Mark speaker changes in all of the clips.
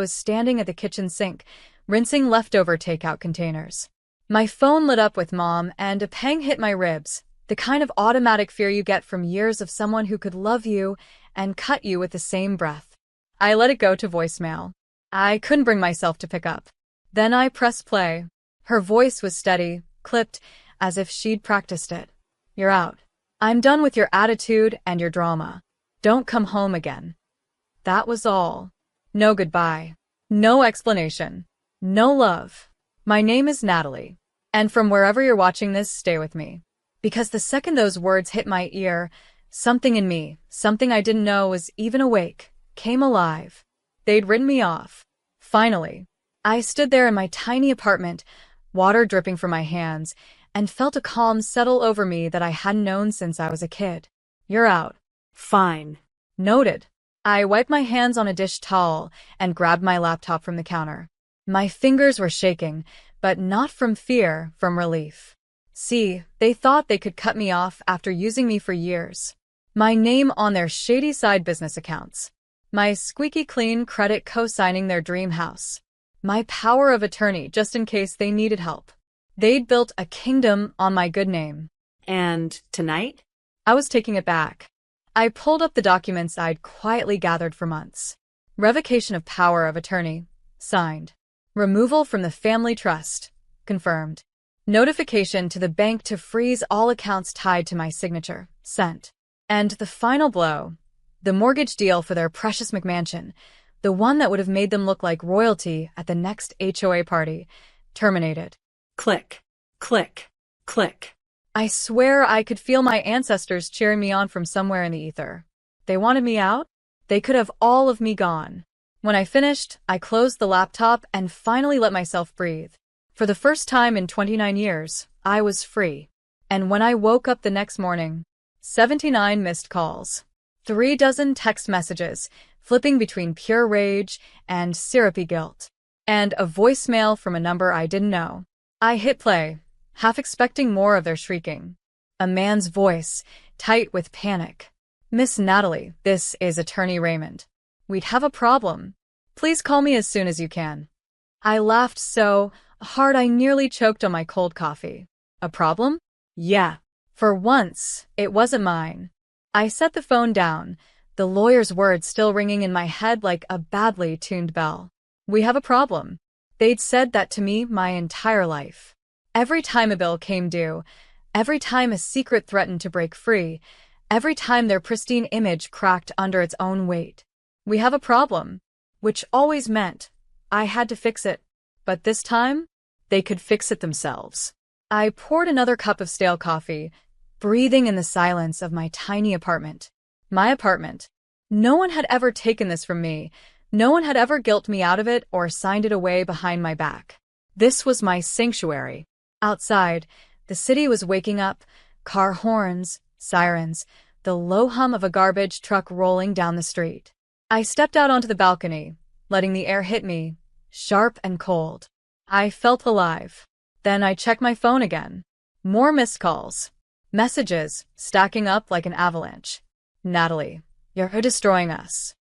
Speaker 1: was standing at the kitchen sink, rinsing leftover takeout containers. My phone lit up with Mom, and a pang hit my ribs, the kind of automatic fear you get from years of someone who could love you and cut you with the same breath. I let it go to voicemail. I couldn't bring myself to pick up. Then I pressed play. Her voice was steady, clipped, as if she'd practiced it. "You're out. I'm done with your attitude and your drama. Don't come home again." That was all. No goodbye. No explanation. No love. My name is Natalie. And from wherever you're watching this, stay with me. Because the second those words hit my ear, something in me, something I didn't know was even awake, came alive. They'd written me off. Finally. I stood there in my tiny apartment, water dripping from my hands, and felt a calm settle over me that I hadn't known since I was a kid. "You're out." "Fine." Noted. I wiped my hands on a dish towel and grabbed my laptop from the counter. My fingers were shaking, but not from fear, from relief. See, they thought they could cut me off after using me for years. My name on their shady side business accounts. My squeaky clean credit co-signing their dream house. My power of attorney just in case they needed help. They'd built a kingdom on my good name.
Speaker 2: And tonight?
Speaker 1: I was taking it back. I pulled up the documents I'd quietly gathered for months. Revocation of power of attorney. Signed. Removal from the family trust. Confirmed. Notification to the bank to freeze all accounts tied to my signature. Sent. And the final blow. The mortgage deal for their precious McMansion. The one that would have made them look like royalty at the next HOA party. Terminated.
Speaker 2: Click. Click. Click.
Speaker 1: I swear I could feel my ancestors cheering me on from somewhere in the ether. They wanted me out? They could have all of me gone. When I finished, I closed the laptop and finally let myself breathe. For the first time in 29 years, I was free. And when I woke up the next morning, 79 missed calls. 36 text messages, flipping between pure rage and syrupy guilt. And a voicemail from a number I didn't know. I hit play, half expecting more of their shrieking. A man's voice, tight with panic. "Miss Natalie, this is Attorney Raymond. We'd have a problem. Please call me as soon as you can." I laughed so hard I nearly choked on my cold coffee. A problem? Yeah. For once, it wasn't mine. I set the phone down, the lawyer's words still ringing in my head like a badly tuned bell. "We have a problem." They'd said that to me my entire life. Every time a bill came due, every time a secret threatened to break free, every time their pristine image cracked under its own weight. "We have a problem," which always meant I had to fix it. But this time, they could fix it themselves. I poured another cup of stale coffee, breathing in the silence of my tiny apartment. My apartment. No one had ever taken this from me. No one had ever guilted me out of it or signed it away behind my back. This was my sanctuary. Outside, the city was waking up, car horns, sirens, the low hum of a garbage truck rolling down the street. I stepped out onto the balcony, letting the air hit me, sharp and cold. I felt alive. Then I checked my phone again. More missed calls. Messages, stacking up like an avalanche. "Natalie, you're destroying us.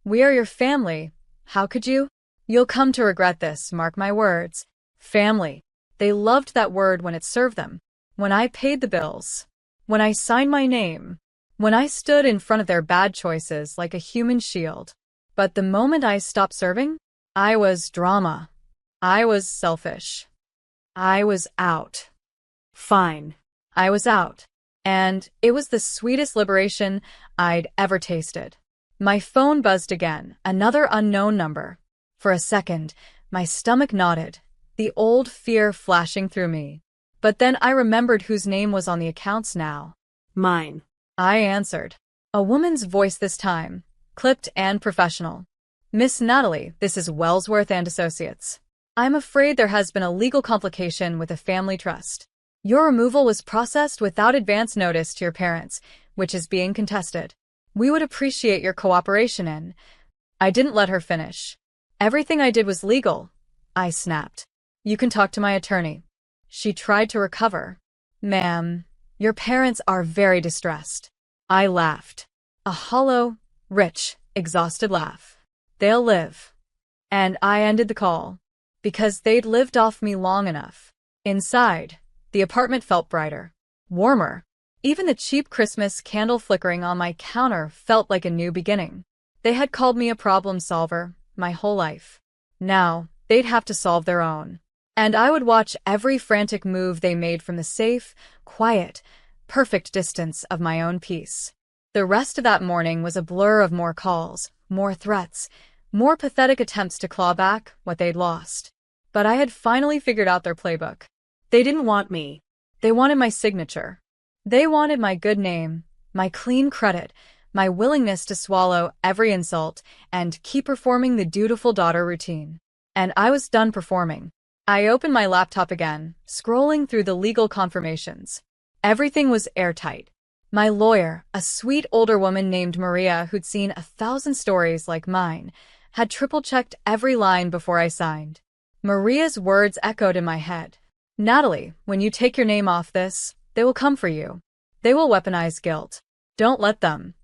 Speaker 1: We are your family. How could you? You'll come to regret this, mark my words." Family. They loved that word when it served them. When I paid the bills. When I signed my name. When I stood in front of their bad choices like a human shield. But the moment I stopped serving, I was drama. I was selfish. I was out. Fine. I was out. And it was the sweetest liberation I'd ever tasted. My phone buzzed again, another unknown number. For a second, my stomach knotted, the old fear flashing through me. But then I remembered whose name was on the accounts now.
Speaker 2: Mine.
Speaker 1: I answered. A woman's voice this time, clipped and professional. "Miss Natalie, this is Wellsworth and Associates. I'm afraid there has been a legal complication with a family trust. Your removal was processed without advance notice to your parents, which is being contested. We would appreciate your cooperation in—" I didn't let her finish. "Everything I did was legal," I snapped. "You can talk to my attorney." She tried to recover. "Ma'am, your parents are very distressed." I laughed. A hollow, rich, exhausted laugh. "They'll live." And I ended the call. Because they'd lived off me long enough. Inside, the apartment felt brighter. Warmer. Even the cheap Christmas candle flickering on my counter felt like a new beginning. They had called me a problem solver my whole life. Now, they'd have to solve their own. And I would watch every frantic move they made from the safe, quiet, perfect distance of my own peace. The rest of that morning was a blur of more calls, more threats, more pathetic attempts to claw back what they'd lost. But I had finally figured out their playbook.
Speaker 2: They didn't want me.
Speaker 1: They wanted my signature. They wanted my good name, my clean credit, my willingness to swallow every insult and keep performing the dutiful daughter routine. And I was done performing. I opened my laptop again, scrolling through the legal confirmations. Everything was airtight. My lawyer, a sweet older woman named Maria who'd seen 1,000 stories like mine, had triple-checked every line before I signed. Maria's words echoed in my head. Natalie, when you take your name off this, they will come for you. They will weaponize guilt. Don't let them.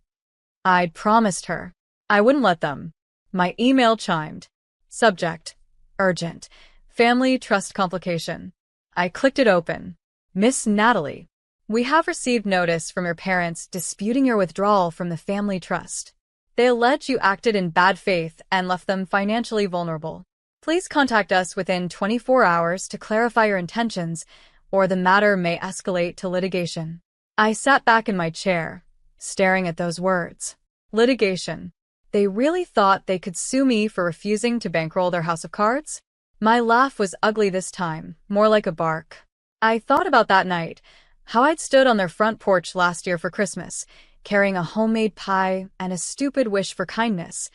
Speaker 1: I'd promised her. I wouldn't let them. My email chimed. Subject: urgent. Family trust complication. I clicked it open. Miss Natalie, we have received notice from your parents disputing your withdrawal from the family trust. They allege you acted in bad faith and left them financially vulnerable. Please contact us within 24 hours to clarify your intentions, or the matter may escalate to litigation. I sat back in my chair, staring at those words. Litigation. They really thought they could sue me for refusing to bankroll their house of cards? My laugh was ugly this time, more like a bark. I thought about that night, how I'd stood on their front porch last year for Christmas, carrying a homemade pie and a stupid wish for kindness,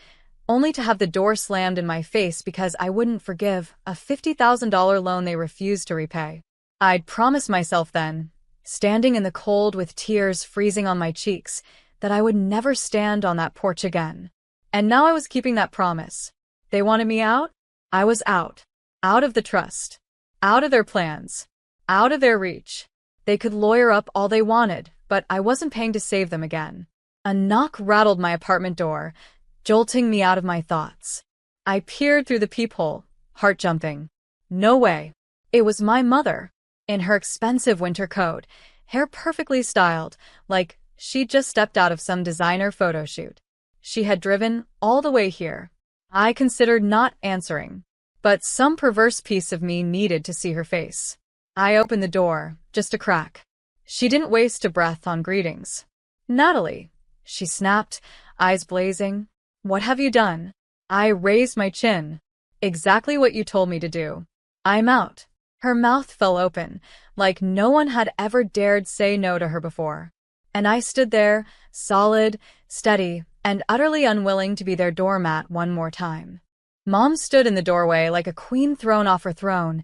Speaker 1: only to have the door slammed in my face because I wouldn't forgive a $50,000 loan they refused to repay. I'd promised myself then, standing in the cold with tears freezing on my cheeks, that I would never stand on that porch again. And now I was keeping that promise. They wanted me out? I was out. Out of the trust. Out of their plans. Out of their reach. They could lawyer up all they wanted, but I wasn't paying to save them again. A knock rattled my apartment door, jolting me out of my thoughts. I peered through the peephole, heart jumping. No way. It was my mother, in her expensive winter coat, hair perfectly styled, like she'd just stepped out of some designer photo shoot. She had driven all the way here. I considered not answering, but some perverse piece of me needed to see her face. I opened the door, just a crack. She didn't waste a breath on greetings. Natalie, she snapped, eyes blazing. What have you done? I raised my chin. Exactly what you told me to do. I'm out. Her mouth fell open, like no one had ever dared say no to her before. And I stood there, solid, steady, and utterly unwilling to be their doormat one more time. Mom stood in the doorway like a queen thrown off her throne,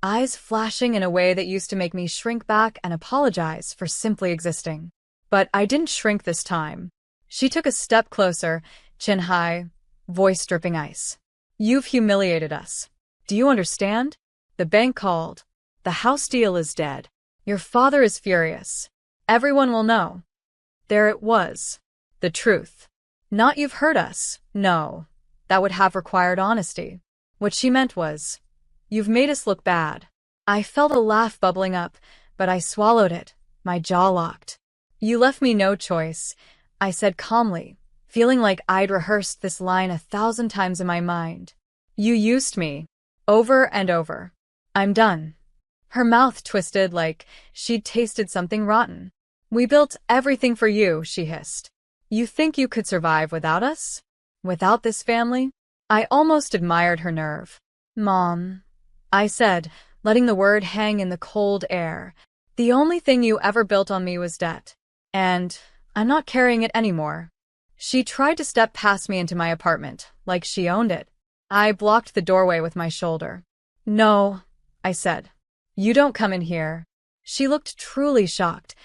Speaker 1: eyes flashing in a way that used to make me shrink back and apologize for simply existing. But I didn't shrink this time. She took a step closer, chin high, voice dripping ice. You've humiliated us. Do you understand? The bank called. The house deal is dead. Your father is furious. Everyone will know. There it was. The truth. Not you've hurt us. No. That would have required honesty. What she meant was, you've made us look bad. I felt a laugh bubbling up, but I swallowed it, my jaw locked. You left me no choice, I said calmly, feeling like I'd rehearsed this line 1,000 times in my mind. You used me. Over and over. I'm done. Her mouth twisted like she'd tasted something rotten. We built everything for you, she hissed. You think you could survive without us? Without this family? I almost admired her nerve. Mom, I said, letting the word hang in the cold air. The only thing you ever built on me was debt. And I'm not carrying it anymore. She tried to step past me into my apartment, like she owned it. I blocked the doorway with my shoulder. No, I said. You don't come in here. She looked truly shocked,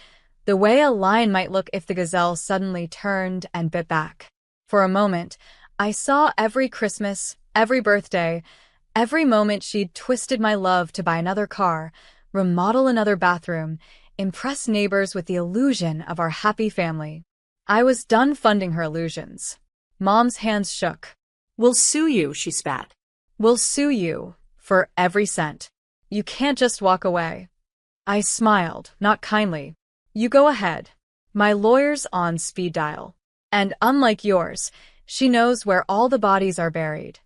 Speaker 1: the way a lion might look if the gazelle suddenly turned and bit back. For a moment, I saw every Christmas, every birthday, every moment she'd twisted my love to buy another car, remodel another bathroom, impress neighbors with the illusion of our happy family. I was done funding her illusions. Mom's hands shook.
Speaker 2: We'll sue you, she spat.
Speaker 1: We'll sue you for every cent. You can't just walk away. I smiled, not kindly. You go ahead. My lawyer's on speed dial. And unlike yours, she knows where all the bodies are buried.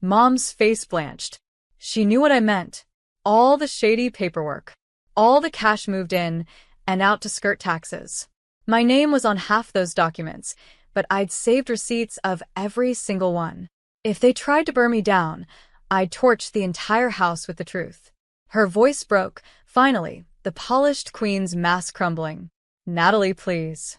Speaker 1: Mom's face blanched. She knew what I meant. All the shady paperwork. All the cash moved in and out to skirt taxes. My name was on half those documents, but I'd saved receipts of every single one. If they tried to burn me down, I'd torch the entire house with the truth. Her voice broke, finally, the polished queen's mask crumbling. Natalie, please.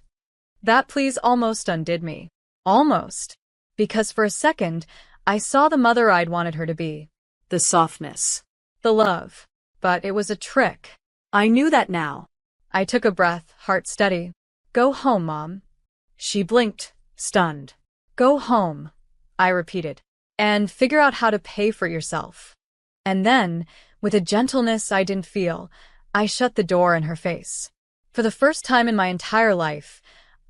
Speaker 1: That please almost undid me. Almost. Because for a second, I saw the mother I'd wanted her to be.
Speaker 2: The softness.
Speaker 1: The love. But it was a trick.
Speaker 2: I knew that now.
Speaker 1: I took a breath, heart steady. Go home, Mom. She blinked, stunned. Go home, I repeated, and figure out how to pay for yourself. And then, with a gentleness I didn't feel, I shut the door in her face. For the first time in my entire life,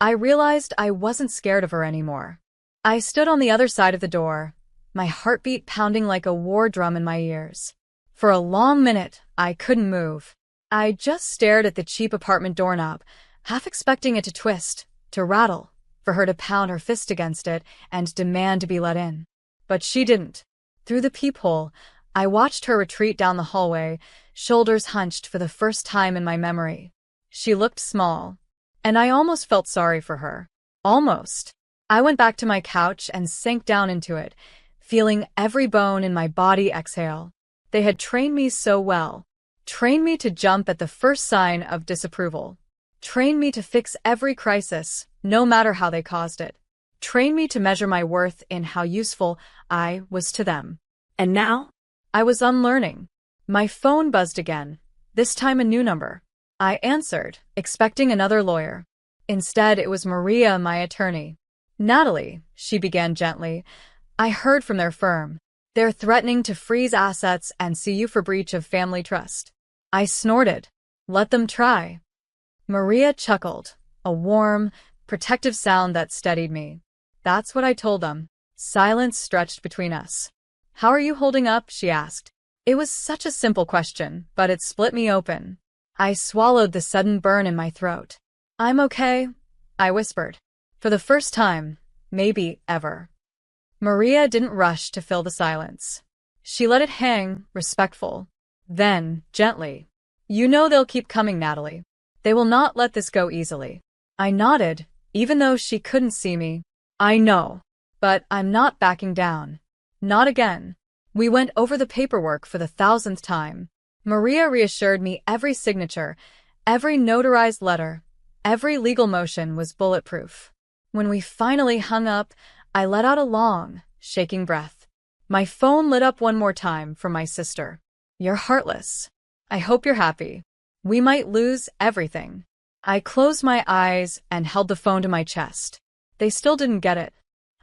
Speaker 1: I realized I wasn't scared of her anymore. I stood on the other side of the door, my heartbeat pounding like a war drum in my ears. For a long minute, I couldn't move. I just stared at the cheap apartment doorknob, half expecting it to twist, to rattle, for her to pound her fist against it and demand to be let in. But she didn't. Through the peephole, I watched her retreat down the hallway, shoulders hunched for the first time in my memory. She looked small, and I almost felt sorry for her. Almost. I went back to my couch and sank down into it, feeling every bone in my body exhale. They had trained me so well. Trained me to jump at the first sign of disapproval. Trained me to fix every crisis, no matter how they caused it. Trained me to measure my worth in how useful I was to them.
Speaker 2: And now?
Speaker 1: I was unlearning. My phone buzzed again, this time a new number. I answered, expecting another lawyer. Instead, it was Maria, my attorney. Natalie, she began gently, I heard from their firm. They're threatening to freeze assets and sue you for breach of family trust. I snorted. Let them try. Maria chuckled, a warm, protective sound that steadied me. That's what I told them. Silence stretched between us. How are you holding up? She asked. It was such a simple question, but it split me open. I swallowed the sudden burn in my throat. I'm okay, I whispered. For the first time, maybe ever. Maria didn't rush to fill the silence. She let it hang, respectful. Then, gently. You know they'll keep coming, Natalie. They will not let this go easily. I nodded, even though she couldn't see me. I know. But I'm not backing down. Not again. We went over the paperwork for the 1,000th time. Maria reassured me every signature, every notarized letter, every legal motion was bulletproof. When we finally hung up, I let out a long, shaking breath. My phone lit up one more time from my sister. You're heartless. I hope you're happy. We might lose everything. I closed my eyes and held the phone to my chest. They still didn't get it.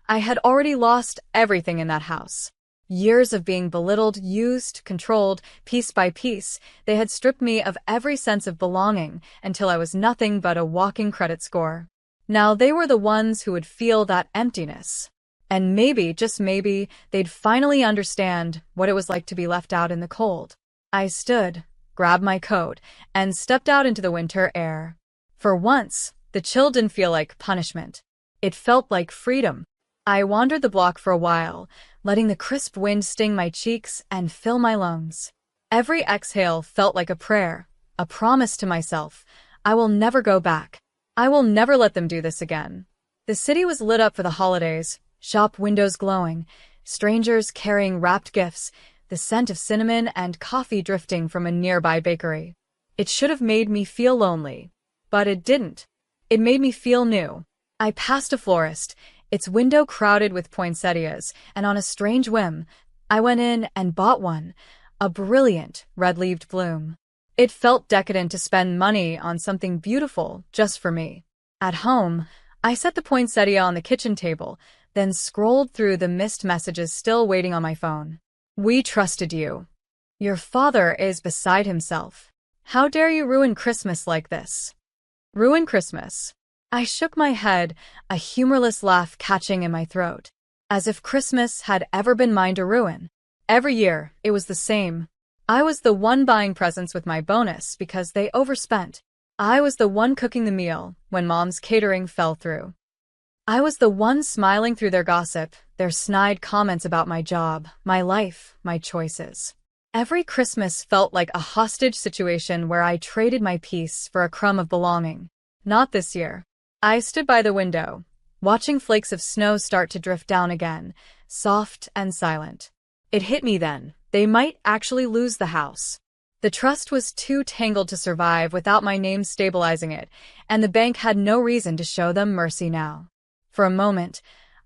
Speaker 1: I had already lost everything in that house. Years of being belittled, used, controlled, piece by piece, they had stripped me of every sense of belonging until I was nothing but a walking credit score. Now they were the ones who would feel that emptiness. And maybe, just maybe, they'd finally understand what it was like to be left out in the cold. I stood, grabbed my coat, and stepped out into the winter air. For once, the chill didn't feel like punishment. It felt like freedom. I wandered the block for a while, letting the crisp wind sting my cheeks and fill my lungs. Every exhale felt like a prayer, a promise to myself. I will never go back. I will never let them do this again. The city was lit up for the holidays, shop windows glowing, strangers carrying wrapped gifts, the scent of cinnamon and coffee drifting from a nearby bakery. It should have made me feel lonely, but it didn't. It made me feel new. I passed a florist, its window crowded with poinsettias, and on a strange whim, I went in and bought one, a brilliant red-leaved bloom. It felt decadent to spend money on something beautiful just for me. At home, I set the poinsettia on the kitchen table, then scrolled through the missed messages still waiting on my phone. We trusted you. Your father is beside himself. How dare you ruin Christmas like this? Ruin Christmas. I shook my head, a humorless laugh catching in my throat. As if Christmas had ever been mine to ruin. Every year, it was the same. I was the one buying presents with my bonus because they overspent. I was the one cooking the meal when mom's catering fell through. I was the one smiling through their gossip, their snide comments about my job, my life, my choices. Every Christmas felt like a hostage situation where I traded my peace for a crumb of belonging. Not this year. I stood by the window, watching flakes of snow start to drift down again, soft and silent. It hit me then. They might actually lose the house. The trust was too tangled to survive without my name stabilizing it, and the bank had no reason to show them mercy now. For a moment,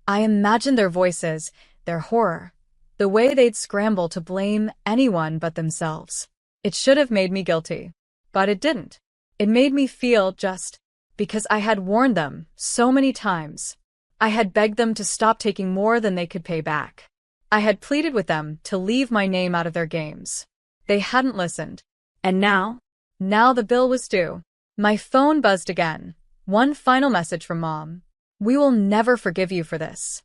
Speaker 1: I imagined their voices, their horror, the way they'd scramble to blame anyone but themselves. It should have made me guilty, but it didn't. It made me feel just because I had warned them so many times. I had begged them to stop taking more than they could pay back. I had pleaded with them to leave my name out of their games. They hadn't listened.
Speaker 2: And now?
Speaker 1: Now the bill was due. My phone buzzed again. One final message from Mom. "We will never forgive you for this."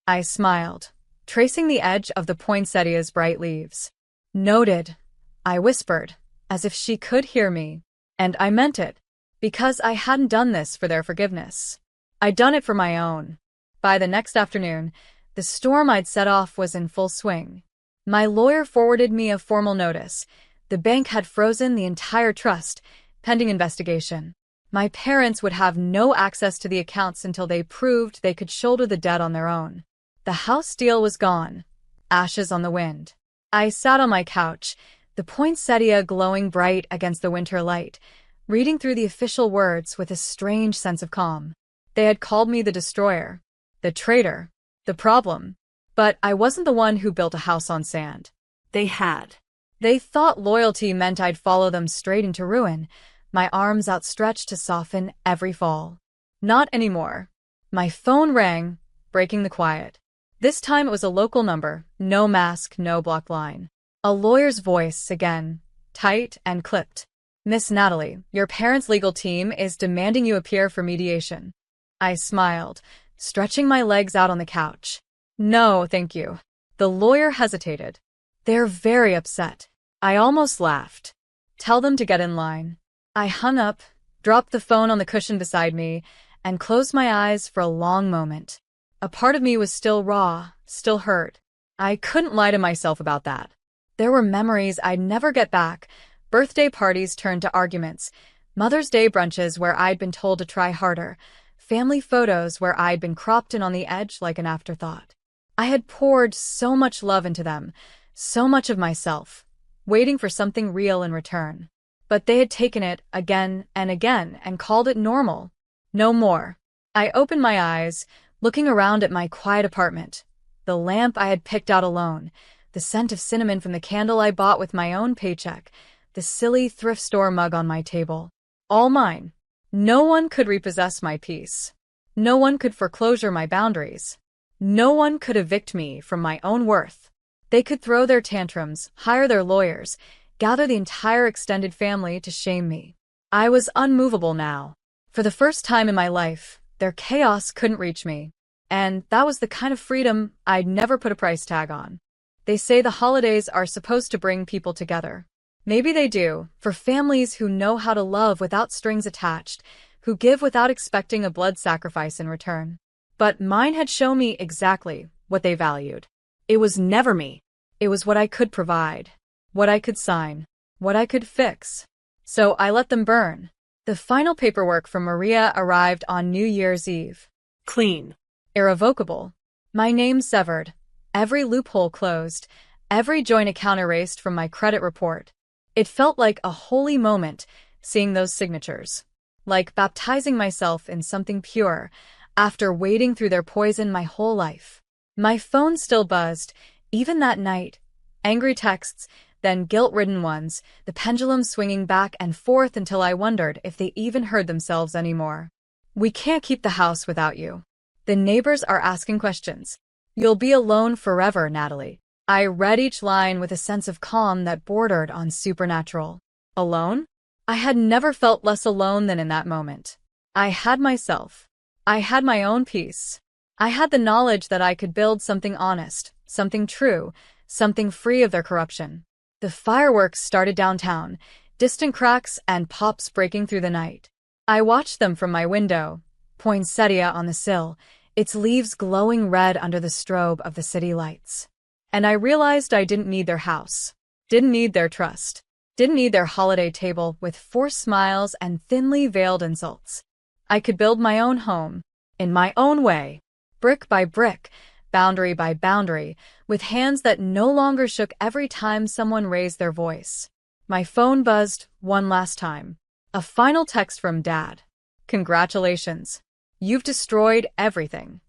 Speaker 1: I smiled, tracing the edge of the poinsettia's bright leaves. "Noted," I whispered, as if she could hear me. And I meant it, because I hadn't done this for their forgiveness. I'd done it for my own. By the next afternoon, the storm I'd set off was in full swing. My lawyer forwarded me a formal notice. The bank had frozen the entire trust, pending investigation. My parents would have no access to the accounts until they proved they could shoulder the debt on their own. The house deal was gone, ashes on the wind. I sat on my couch, the poinsettia glowing bright against the winter light, reading through the official words with a strange sense of calm. They had called me the destroyer, the traitor, the problem. But I wasn't the one who built a house on sand.
Speaker 2: They had.
Speaker 1: They thought loyalty meant I'd follow them straight into ruin, my arms outstretched to soften every fall. Not anymore. My phone rang, breaking the quiet. This time it was a local number, no mask, no block line. A lawyer's voice again, tight and clipped. "Miss Natalie, your parents' legal team is demanding you appear for mediation." I smiled, stretching my legs out on the couch. "No, thank you." The lawyer hesitated. "They're very upset." I almost laughed. "Tell them to get in line." I hung up, dropped the phone on the cushion beside me, and closed my eyes for a long moment. A part of me was still raw, still hurt. I couldn't lie to myself about that. There were memories I'd never get back. Birthday parties turned to arguments, Mother's Day brunches where I'd been told to try harder, family photos where I'd been cropped in on the edge like an afterthought. I had poured so much love into them, so much of myself, waiting for something real in return. But they had taken it again and called it normal. No more. I opened my eyes, looking around at my quiet apartment. The lamp I had picked out alone, the scent of cinnamon from the candle I bought with my own paycheck, the silly thrift store mug on my table. All mine. No one could repossess my peace. No one could foreclosure my boundaries. No one could evict me from my own worth. They could throw their tantrums, hire their lawyers, gather the entire extended family to shame me. I was unmovable now. For the first time in my life, their chaos couldn't reach me. And that was the kind of freedom I'd never put a price tag on. They say the holidays are supposed to bring people together. Maybe they do, for families who know how to love without strings attached, who give without expecting a blood sacrifice in return. But mine had shown me exactly what they valued. It was never me. It was what I could provide, what I could sign, what I could fix. So I let them burn. The final paperwork from Maria arrived on New Year's Eve.
Speaker 2: Clean.
Speaker 1: Irrevocable. My name severed. Every loophole closed. Every joint account erased from my credit report. It felt like a holy moment, seeing those signatures. Like baptizing myself in something pure, after wading through their poison my whole life. My phone still buzzed, even that night. Angry texts, then guilt-ridden ones, the pendulum swinging back and forth until I wondered if they even heard themselves anymore. "We can't keep the house without you. The neighbors are asking questions. You'll be alone forever, Natalie." I read each line with a sense of calm that bordered on supernatural. Alone? I had never felt less alone than in that moment. I had myself. I had my own peace. I had the knowledge that I could build something honest, something true, something free of their corruption. The fireworks started downtown, distant cracks and pops breaking through the night. I watched them from my window, poinsettia on the sill, its leaves glowing red under the strobe of the city lights. And I realized I didn't need their house, didn't need their trust, didn't need their holiday table with forced smiles and thinly veiled insults. I could build my own home, in my own way, brick by brick, boundary by boundary, with hands that no longer shook every time someone raised their voice. My phone buzzed one last time. A final text from Dad. Congratulations. You've destroyed everything.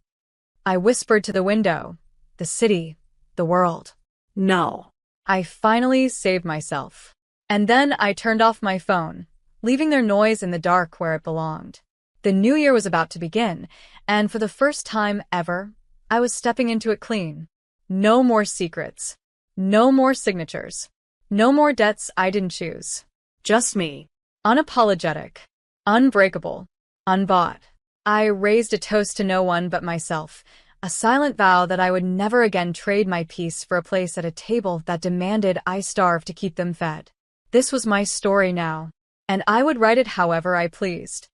Speaker 1: I whispered to the window. The city. The world.
Speaker 2: No.
Speaker 1: I finally saved myself. And then I turned off my phone, leaving their noise in the dark where it belonged. The new year was about to begin, and for the first time ever, I was stepping into it clean. No more secrets. No more signatures. No more debts I didn't choose.
Speaker 2: Just me.
Speaker 1: Unapologetic. Unbreakable. Unbought. I raised a toast to no one but myself, a silent vow that I would never again trade my peace for a place at a table that demanded I starve to keep them fed. This was my story now, and I would write it however I pleased.